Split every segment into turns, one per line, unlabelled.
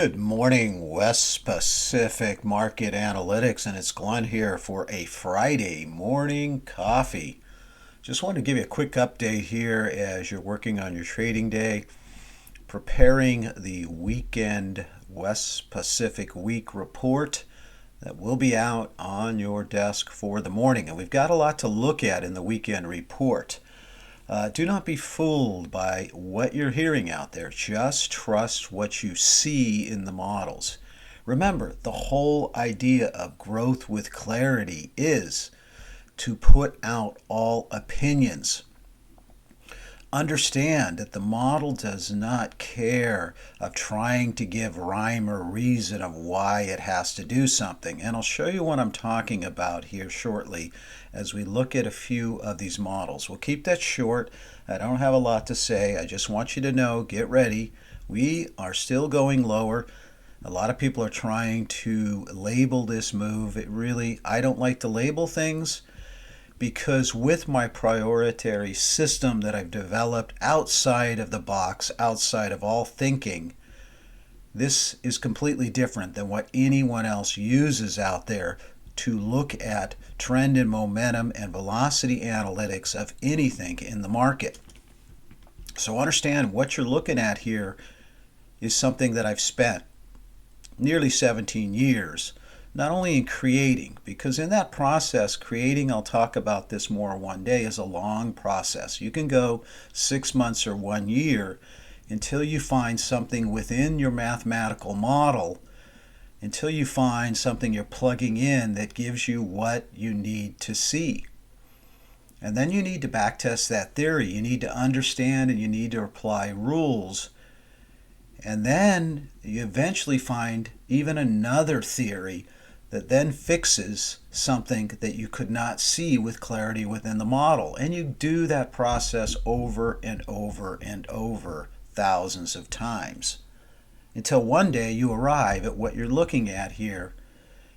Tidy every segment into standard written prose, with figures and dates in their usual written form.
Good morning, West Pacific Market Analytics, and it's Glenn here for a Friday morning coffee. Just wanted to give you a quick update here as you're working on your trading day, preparing the weekend West Pacific Week report that will be out on your desk for the morning. And we've got a lot to look at in the weekend report. Do not be fooled by what you're hearing out there. Just trust what you see in the models. Remember, the whole idea of growth with clarity is to put out all opinions. Understand that the model does not care of trying to give rhyme or reason of why it has to do something. And I'll show you what I'm talking about here shortly as we look at a few of these models. We'll keep that short. I don't have a lot to say. I just want you to know, get ready. We are still going lower. A lot of people are trying to label this move. I don't like to label things, because with my prioritary system that I've developed outside of the box, outside of all thinking, this is completely different than what anyone else uses out there to look at trend and momentum and velocity analytics of anything in the market. So understand what you're looking at here is something that I've spent nearly 17 years not only in creating, because in that process, creating, I'll talk about this more one day, is a long process. You can go 6 months or 1 year until you find something within your mathematical model, until you find something you're plugging in that gives you what you need to see. And then you need to backtest that theory. You need to understand and you need to apply rules. And then you eventually find even another theory that then fixes something that you could not see with clarity within the model. And you do that process over and over and over thousands of times until one day you arrive at what you're looking at here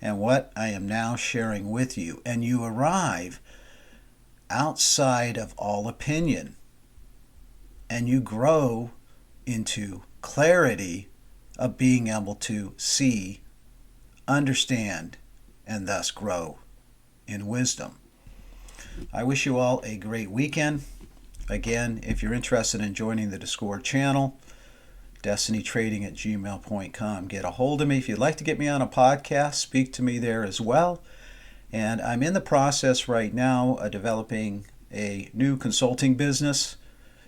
and what I am now sharing with you. And you arrive outside of all opinion and you grow into clarity of being able to see, understand, and thus grow in wisdom. I wish you all a great weekend. Again, if you're interested in joining the Discord channel, destinytrading@gmail.com. Get a hold of me. If you'd like to get me on a podcast, speak to me there as well. And I'm in the process right now of developing a new consulting business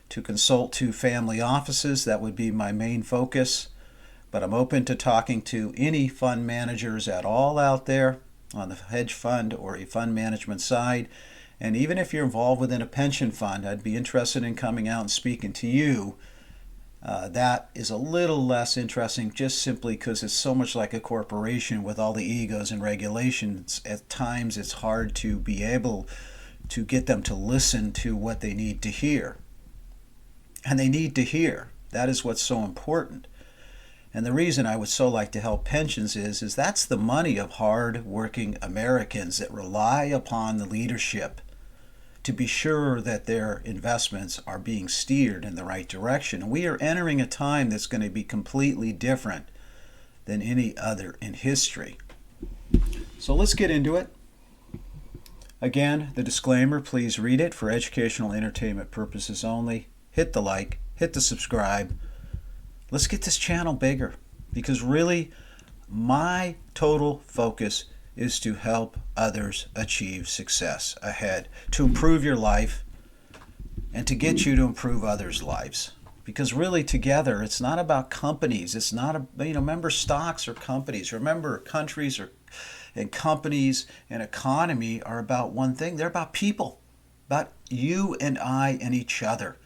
to consult to family offices. That would be my main focus. But I'm open to talking to any fund managers at all out there on the hedge fund or a fund management side. And even if you're involved within a pension fund, I'd be interested in coming out and speaking to you. That is a little less interesting just simply because it's so much like a corporation with all the egos and regulations. At times it's hard to be able to get them to listen to what they need to hear. And they need to hear. That is what's so important. And the reason I would so like to help pensions is that's the money of hard-working Americans that rely upon the leadership to be sure that their investments are being steered in the right direction. And we are entering a time that's going to be completely different than any other in history. So let's get into it. Again, the disclaimer, please read it for educational entertainment purposes only. Hit the like, hit the subscribe. Let's get this channel bigger, because really my total focus is to help others achieve success ahead, to improve your life and to get you to improve others' lives. Because really together, it's not about companies. It's not, remember, stocks or companies. Remember, countries and companies and economy are about one thing. They're about people, about you and I and each other.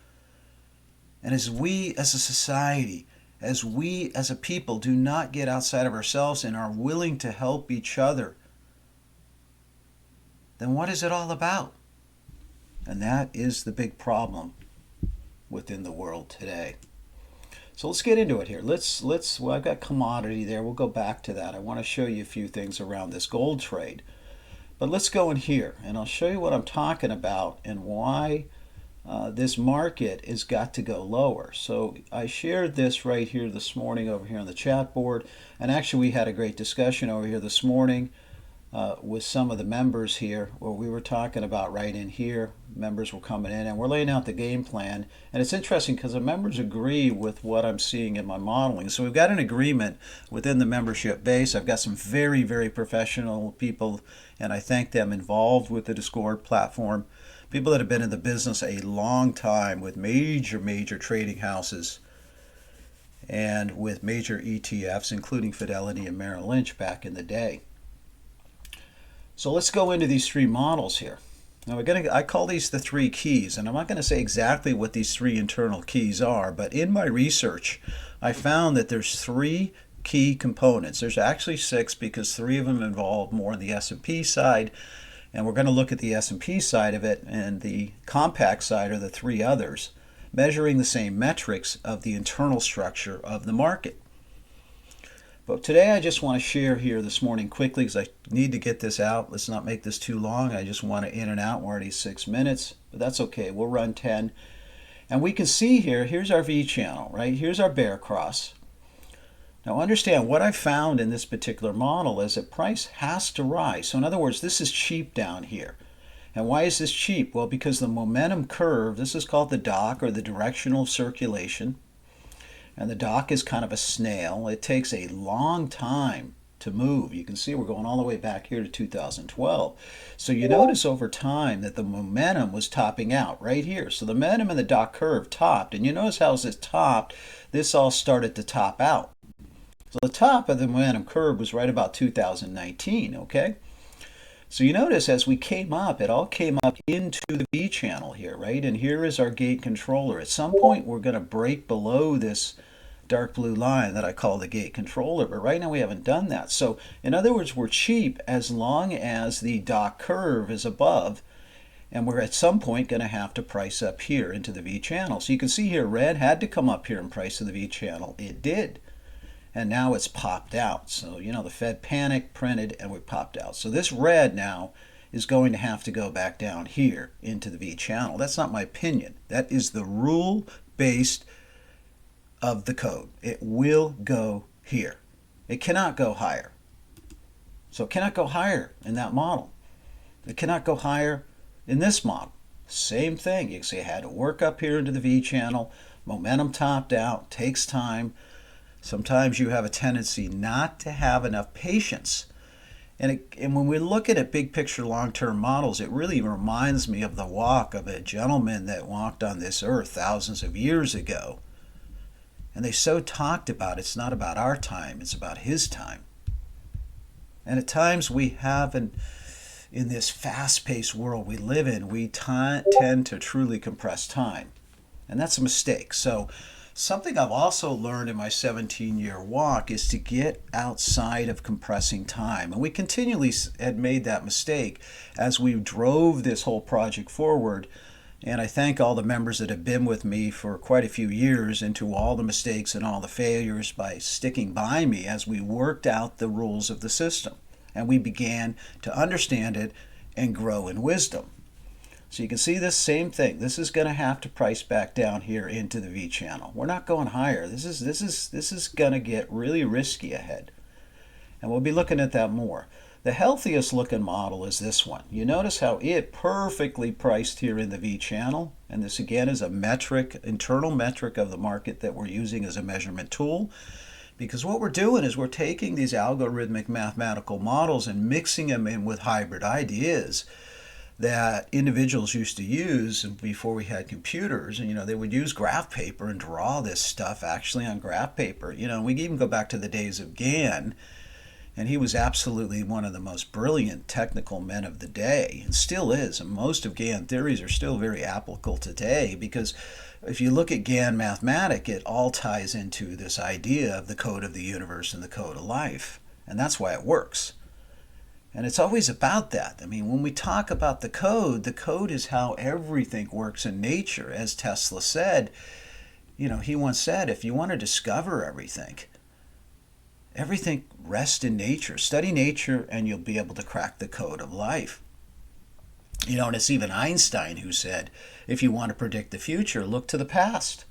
And as we as a society, as we as a people do not get outside of ourselves and are willing to help each other, then what is it all about? And that is the big problem within the world today. So let's get into it here. Well, I've got commodity there. We'll go back to that. I want to show you a few things around this gold trade. But let's go in here and I'll show you what I'm talking about and why this market has got to go lower. So I shared this right here this morning over here on the chat board. And actually, we had a great discussion over here this morning with some of the members here where we were talking about right in here. Members were coming in and we're laying out the game plan. And it's interesting because the members agree with what I'm seeing in my modeling. So we've got an agreement within the membership base. I've got some very, very professional people, and I thank them, involved with the Discord platform. People that have been in the business a long time with major trading houses and with major ETFs, including Fidelity and Merrill Lynch back in the day. So let's go into these three models here. Now I call these the three keys, and I'm not going to say exactly what these three internal keys are, but in my research, I found that there's three key components. There's actually six because three of them involve more on the S&P side, and we're going to look at the S&P side of it, and the compact side are the three others, measuring the same metrics of the internal structure of the market. But today I just want to share here this morning quickly because I need to get this out. Let's not make this too long. I just want to in and out. We're already 6 minutes, but that's okay. We'll run 10. And we can see here, here's our V channel, right? Here's our bear cross. Now understand what I found in this particular model is that price has to rise. So in other words, this is cheap down here. And why is this cheap? Well, because the momentum curve, this is called the DOC, or the directional circulation. And the DOC is kind of a snail. It takes a long time to move. You can see we're going all the way back here to 2012. So you notice over time that the momentum was topping out right here. So the momentum in the DOC curve topped. And you notice how as it topped, this all started to top out. So the top of the momentum curve was right about 2019, okay? So you notice as we came up, it all came up into the V channel here, right? And here is our gate controller. At some point, we're going to break below this dark blue line that I call the gate controller, but right now we haven't done that. So in other words, we're cheap as long as the DOC curve is above, and we're at some point going to have to price up here into the V channel. So you can see here, red had to come up here and price in the V channel. It did. And now it's popped out. So, you know, the Fed panicked, printed, and we popped out. So this red now is going to have to go back down here into the V channel. That's not my opinion. That is the rule based of the code. It will go here. It cannot go higher. So it cannot go higher in that model. It cannot go higher in this model. Same thing. You can see it had to work up here into the V channel. Momentum topped out. Takes time. Sometimes you have a tendency not to have enough patience. And when we look at it, big picture long-term models, it really reminds me of the walk of a gentleman that walked on this earth thousands of years ago. And they so talked about it's not about our time, it's about his time. And at times we have, in this fast-paced world we live in, we tend to truly compress time. And that's a mistake. So something I've also learned in my 17-year walk is to get outside of compressing time. And we continually had made that mistake as we drove this whole project forward. And I thank all the members that have been with me for quite a few years into all the mistakes and all the failures by sticking by me as we worked out the rules of the system. And we began to understand it and grow in wisdom. So you can see this same thing. This is going to have to price back down here into the V channel. We're not going higher. This is going to get really risky ahead. And we'll be looking at that more. The healthiest looking model is this one. You notice how it perfectly priced here in the V channel. And this again is a metric, internal metric of the market that we're using as a measurement tool. Because what we're doing is we're taking these algorithmic mathematical models and mixing them in with hybrid ideas that individuals used to use before we had computers. And, they would use graph paper and draw this stuff actually on graph paper. We even go back to the days of Gann, and he was absolutely one of the most brilliant technical men of the day, and still is. And most of Gann theories are still very applicable today because if you look at Gann mathematic, it all ties into this idea of the code of the universe and the code of life. And that's why it works. And it's always about that. I mean, when we talk about the code is how everything works in nature. As Tesla said, he once said, if you want to discover everything rests in nature. Study nature and you'll be able to crack the code of life. And it's even Einstein who said, if you want to predict the future, look to the past.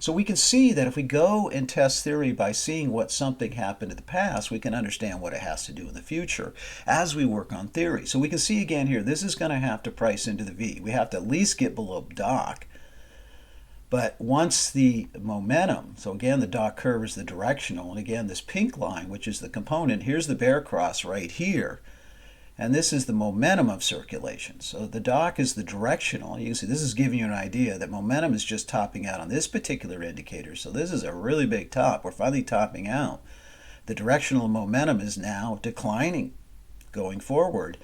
So we can see that if we go and test theory by seeing what something happened in the past, we can understand what it has to do in the future as we work on theory. So we can see again here, this is going to have to price into the V. We have to at least get below Doc. But once the momentum, so again, the Doc curve is the directional, and again, this pink line, which is the component, here's the bear cross right here. And this is the momentum of circulation. So the Doc is the directional. You can see this is giving you an idea that momentum is just topping out on this particular indicator. So this is a really big top. We're finally topping out. The directional momentum is now declining going forward.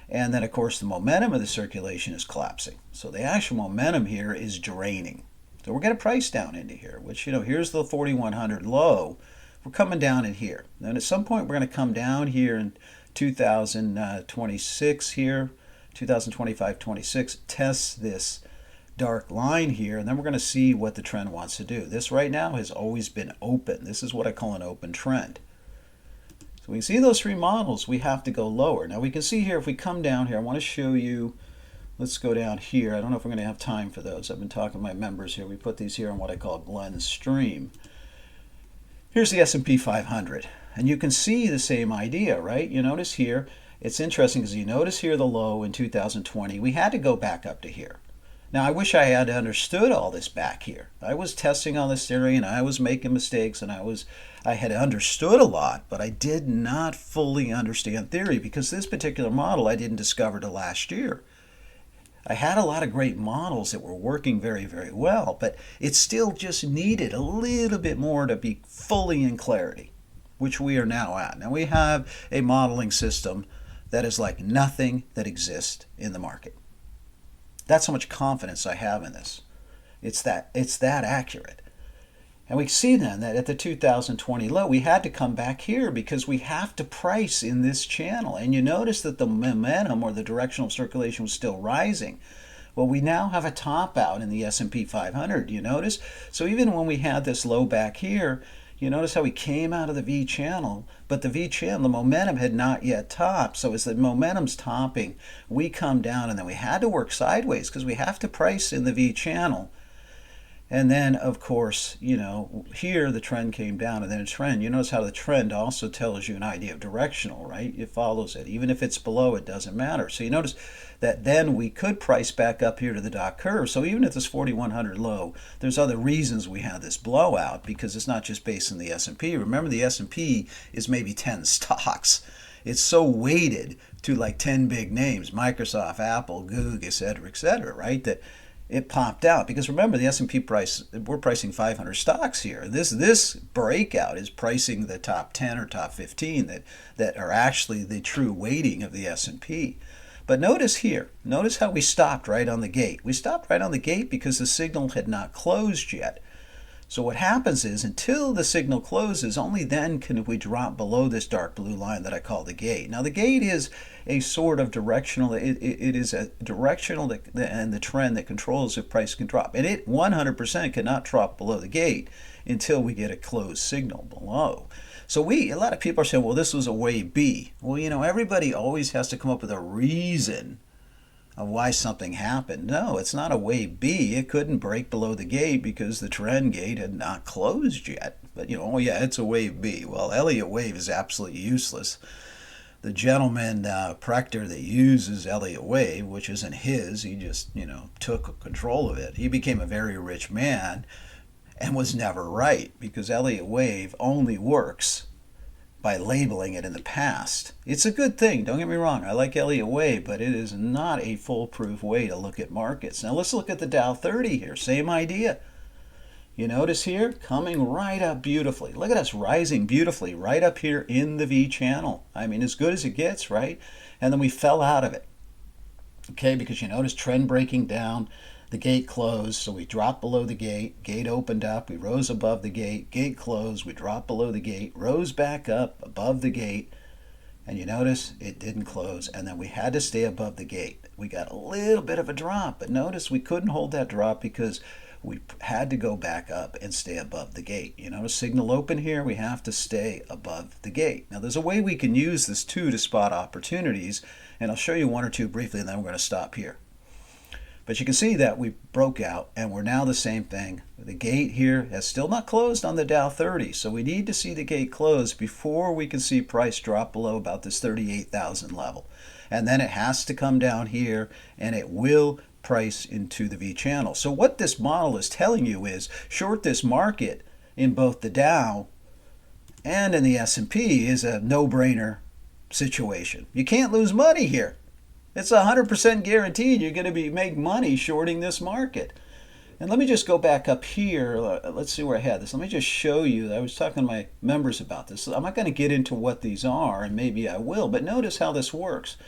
And then, of course, the momentum of the circulation is collapsing. So the actual momentum here is draining. So we're going to price down into here, which, here's the 4,100 low. We're coming down in here. Then at some point, we're going to come down here and 2026 here, 2025, 26, test this dark line here, and then we're going to see what the trend wants to do. This right now has always been open. This is what I call an open trend. So we can see those three models, we have to go lower. Now we can see here, if we come down here, I want to show you, let's go down here. I don't know if we're going to have time for those. I've been talking to my members here. We put these here on what I call blend stream. Here's the S&P 500. And you can see the same idea, right? You notice here, it's interesting because you notice here the low in 2020. We had to go back up to here. Now, I wish I had understood all this back here. I was testing on this theory and I was making mistakes and I had understood a lot, but I did not fully understand theory because this particular model I didn't discover till last year. I had a lot of great models that were working very, very well, but it still just needed a little bit more to be fully in clarity, which we are now at. Now we have a modeling system that is like nothing that exists in the market. That's how much confidence I have in this. It's that accurate. And we see then that at the 2020 low, we had to come back here because we have to price in this channel. And you notice that the momentum or the directional circulation was still rising. Well, we now have a top out in the S&P 500, you notice? So even when we had this low back here, you notice how we came out of the V channel, but the V channel, the momentum had not yet topped. So as the momentum's topping, we come down and then we had to work sideways because we have to price in the V channel. And then, of course, here the trend came down and then a trend. You notice how the trend also tells you an idea of directional, right? It follows it. Even if it's below, it doesn't matter. So you notice that then we could price back up here to the Doc curve. So even at this 4,100 low, there's other reasons we had this blowout because it's not just based on the S&P. Remember, the S&P is maybe 10 stocks. It's so weighted to like 10 big names, Microsoft, Apple, Google, et cetera, right? That it popped out because remember the S&P price, we're pricing 500 stocks here. This breakout is pricing the top 10 or top 15 that are actually the true weighting of the S&P. But notice here, notice how we stopped right on the gate. We stopped right on the gate because the signal had not closed yet. So what happens is until the signal closes, only then can we drop below this dark blue line that I call the gate. Now the gate is a sort of directional, it is a directional and the trend that controls if price can drop. And it 100% cannot drop below the gate until we get a closed signal below. So a lot of people are saying, well, this was a wave B. Well, everybody always has to come up with a reason of why something happened. No, it's not a wave B. It couldn't break below the gate because the trend gate had not closed yet. But, oh yeah, it's a wave B. Well, Elliott wave is absolutely useless. The gentleman, Prechter, that uses Elliott wave, which isn't his, he just, took control of it. He became a very rich man and was never right because Elliott wave only works by labeling it in the past. It's a good thing, don't get me wrong. I like Elliott wave, but it is not a foolproof way to look at markets. Now let's look at the Dow 30 here. Same idea. You notice here, coming right up beautifully. Look at us rising beautifully right up here in the V channel. I mean, as good as it gets, right? And then we fell out of it. Okay, because you notice trend breaking down. The gate closed, so we dropped below the gate. Gate opened up, we rose above the gate. Gate closed, we dropped below the gate, rose back up above the gate, and you notice it didn't close, and then we had to stay above the gate. We got a little bit of a drop, but notice we couldn't hold that drop because we had to go back up and stay above the gate. You know, signal open here, we have to stay above the gate. Now there's a way we can use this too to spot opportunities, and I'll show you one or two briefly, and then we're going to stop here. But you can see that we broke out, and we're now the same thing. The gate here has still not closed on the Dow 30, so we need to see the gate close before we can see price drop below about this 38,000 level. And then it has to come down here, and it will price into the V channel. So what this model is telling you is short this market in both the Dow and in the S&P is a no-brainer situation. You can't lose money here. It's 100% guaranteed you're going to make money shorting this market. And let me just go back up here. Let's see where I had this. Let me just show you. I was talking to my members about this. I'm not going to get into what these are, and maybe I will, but notice how this works.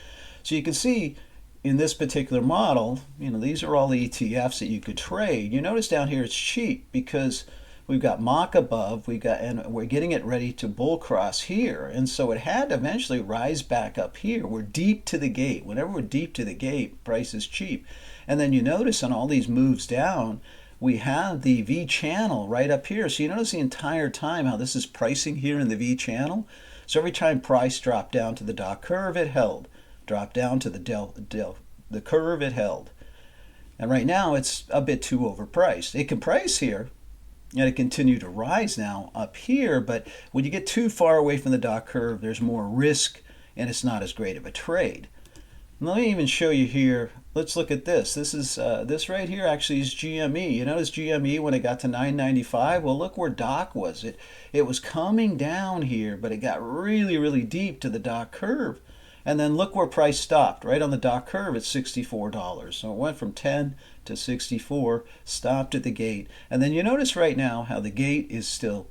So you can see in this particular model, you know, these are all the ETFs that you could trade. You notice down here it's cheap because we've got MACH above, and we're getting it ready to bull cross here. And so it had to eventually rise back up here. We're deep to the gate. Whenever we're deep to the gate, price is cheap. And then you notice on all these moves down, we have the V channel right up here. So you notice the entire time how this is pricing here in the V channel. So every time price dropped down to the dot curve, it held. Dropped down to the curve, it held. And right now it's a bit too overpriced. It can price here, and it continue to rise now up here, but when you get too far away from the dot curve, there's more risk, and it's not as great of a trade. And let me even show you here. Let's look at this. This right here actually is GME. You notice GME when it got to 995? Well, look where DOC was. It was coming down here, but it got really, really deep to the dot curve. And then look where price stopped, right on the dot curve at $64. So it went from 10 to 64, stopped at the gate. And then you notice right now how the gate is still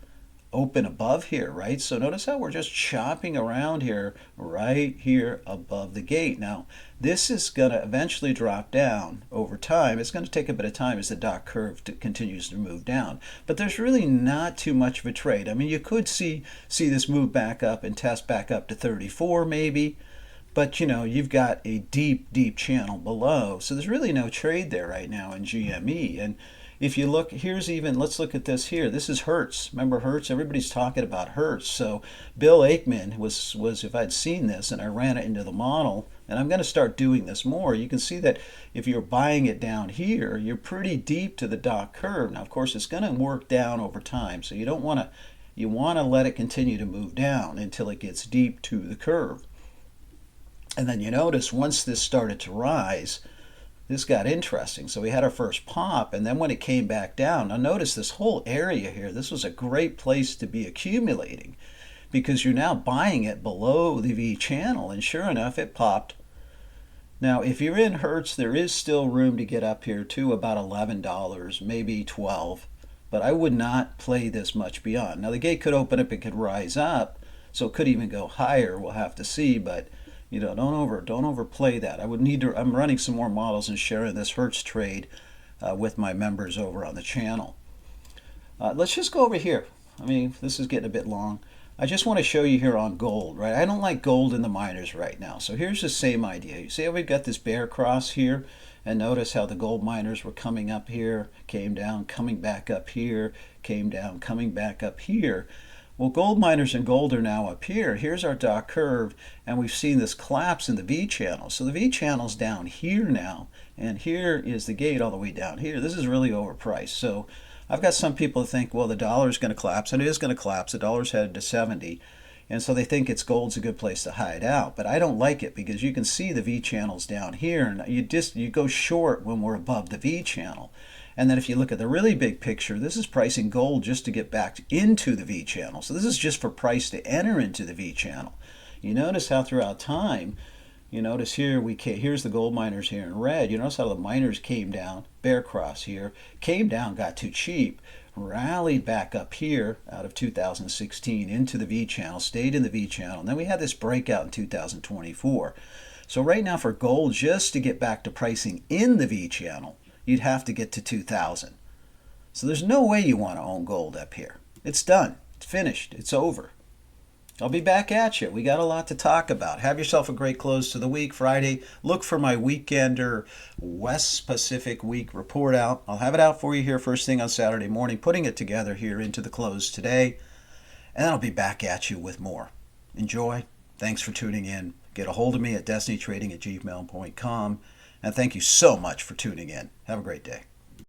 open above here, right? So notice how we're just chopping around here, right here above the gate. Now, this is going to eventually drop down over time. It's going to take a bit of time as the dot curve continues to move down. But there's really not too much of a trade. I mean, you could see this move back up and test back up to 34 maybe. But you know, you've got a deep, deep channel below. So there's really no trade there right now in GME. And if you look, let's look at this here. This is Hertz. Remember Hertz? Everybody's talking about Hertz. So Bill Ackman was if I'd seen this and I ran it into the model, and I'm going to start doing this more, you can see that if you're buying it down here, you're pretty deep to the dot curve. Now, of course, it's going to work down over time. So you want to let it continue to move down until it gets deep to the curve. And then you notice once this started to rise, this got interesting. So we had our first pop, and then when it came back down, now notice this whole area here, this was a great place to be accumulating because you're now buying it below the V channel, and sure enough, it popped. Now, if you're in Hertz, there is still room to get up here to about $11, maybe $12, but I would not play this much beyond. Now, the gate could open up, it could rise up, so it could even go higher. We'll have to see, but you know, don't overplay that. I'm running some more models and sharing this Hertz trade with my members over on the channel. Let's just go over here. I mean, this is getting a bit long. I just want to show you here on gold, right? I don't like gold in the miners right now. So here's the same idea. You see how we've got this bear cross here? And notice how the gold miners were coming up here, came down, coming back up here, came down, coming back up here. Well, gold miners and gold are now up here. Here's our dot curve, and we've seen this collapse in the V channel. So the V channel's down here now, and here is the gate all the way down here. This is really overpriced. So I've got some people who think, well, the dollar is going to collapse, and it is going to collapse. The dollar's headed to 70, and so they think gold's a good place to hide out. But I don't like it because you can see the V channel's down here, and you go short when we're above the V channel. And then if you look at the really big picture, this is pricing gold just to get back into the V channel. So this is just for price to enter into the V channel. You notice how throughout time, you notice here, here's the gold miners here in red. You notice how the miners came down, bear cross here, came down, got too cheap, rallied back up here out of 2016 into the V channel, stayed in the V channel. And then we had this breakout in 2024. So right now for gold, just to get back to pricing in the V channel, you'd have to get to 2,000. So there's no way you want to own gold up here. It's done. It's finished. It's over. I'll be back at you. We got a lot to talk about. Have yourself a great close to the week. Friday, look for my Weekender West Pacific Week report out. I'll have it out for you here first thing on Saturday morning, putting it together here into the close today. And then I'll be back at you with more. Enjoy. Thanks for tuning in. Get a hold of me at destinytrading@gmail.com. And thank you so much for tuning in. Have a great day.